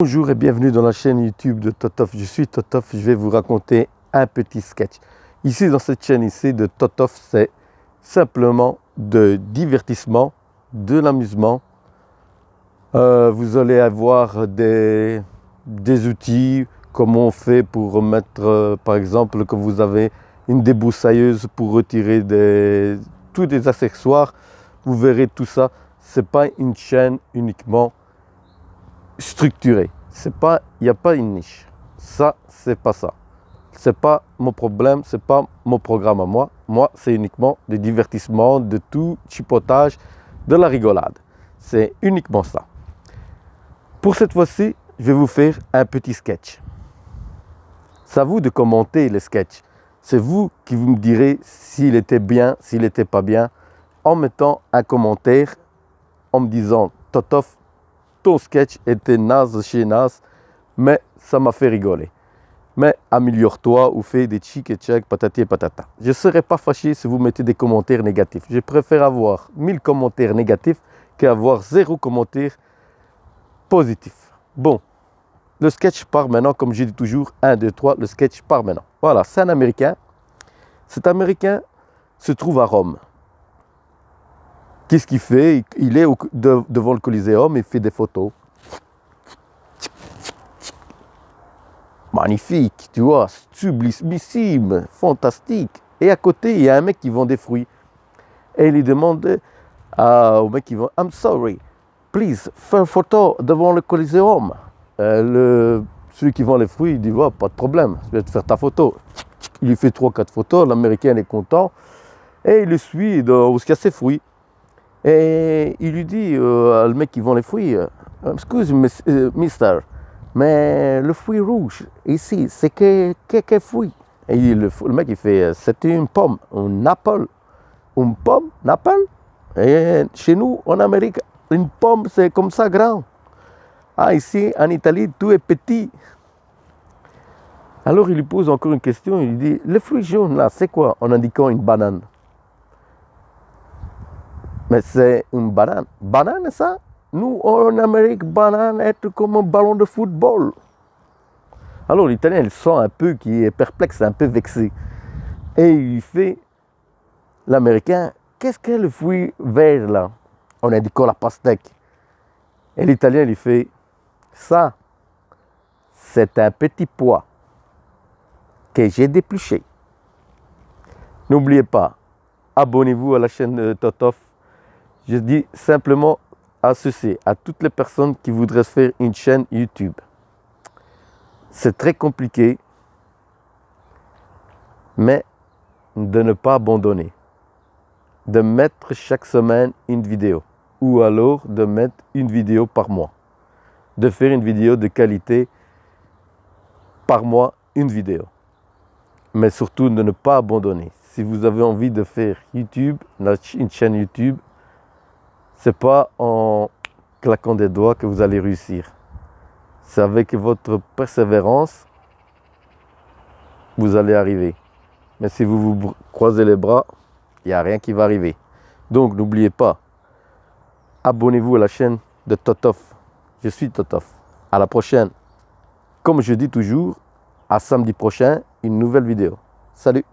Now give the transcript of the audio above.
Bonjour et bienvenue dans la chaîne YouTube de Totof. Je suis Totof, je vais vous raconter un petit sketch. Ici dans cette chaîne ici de Totof, c'est simplement de divertissement, de l'amusement. Vous allez avoir des outils, comment on fait pour mettre, par exemple, quand vous avez une débroussailleuse pour retirer tous des accessoires. Vous verrez tout ça. Ce n'est pas une chaîne uniquement structuré. Il n'y a pas une niche. Ça, c'est pas ça. C'est pas mon problème, c'est pas mon programme à moi. Moi, c'est uniquement des divertissements, de tout chipotage, de la rigolade. C'est uniquement ça. Pour cette fois-ci, je vais vous faire un petit sketch. C'est à vous de commenter les sketchs. C'est vous qui vous me direz s'il était bien, s'il n'était pas bien, en mettant un commentaire, en me disant « Totof, ton sketch était naze chez naze, mais ça m'a fait rigoler. Mais améliore-toi ou fais des chic et check, patati et patata. » Je ne serai pas fâché si vous mettez des commentaires négatifs. Je préfère avoir 1000 commentaires négatifs qu'avoir 0 commentaire positif. Bon, le sketch part maintenant, comme je dis toujours, 1, 2, 3, le sketch part maintenant. Voilà, c'est un Américain. Cet Américain se trouve à Rome. Qu'est-ce qu'il fait? Il est devant le Coliseum, il fait des photos. Magnifique, tu vois, sublimissime, fantastique. Et à côté, il y a un mec qui vend des fruits. Et il lui demande au mec qui vend « I'm sorry, please, fais une photo devant le Coliseum. » Celui qui vend les fruits, il dit « pas de problème, je vais te faire ta photo. » Il lui fait 3-4 photos, l'Américain est content. Et il le suit où il y a ses fruits. Et il lui dit, le mec qui vend les fruits, « Excuse, mister, mais le fruit rouge, ici, c'est quel fruit ?» Et le mec, il fait, « C'est une pomme, un apple. » Une pomme, un apple? Et chez nous, en Amérique, une pomme, c'est comme ça grand. Ah, ici, en Italie, tout est petit. Alors, il lui pose encore une question, il lui dit, « Le fruit jaune, là, c'est quoi ?» en indiquant une banane. Mais c'est une banane. Banane, ça? Nous, en Amérique, banane est comme un ballon de football. Alors l'Italien, il sent un peu qu'il est perplexe, un peu vexé. Et il fait, l'Américain, qu'est-ce que le fruit vert là? En indiquant la pastèque. Et l'Italien, il fait, ça, c'est un petit pois que j'ai dépluché. N'oubliez pas, abonnez-vous à la chaîne de Totof. Je dis simplement à ceci, à toutes les personnes qui voudraient faire une chaîne YouTube. C'est très compliqué, mais de ne pas abandonner. De mettre chaque semaine une vidéo. Ou alors de mettre une vidéo par mois. De faire une vidéo de qualité par mois, une vidéo. Mais surtout de ne pas abandonner. Si vous avez envie de faire YouTube, une chaîne YouTube, c'est pas en claquant des doigts que vous allez réussir. C'est avec votre persévérance, vous allez arriver. Mais si vous vous croisez les bras, il n'y a rien qui va arriver. Donc n'oubliez pas, abonnez-vous à la chaîne de Totof. Je suis Totof. À la prochaine. Comme je dis toujours, à samedi prochain, une nouvelle vidéo. Salut!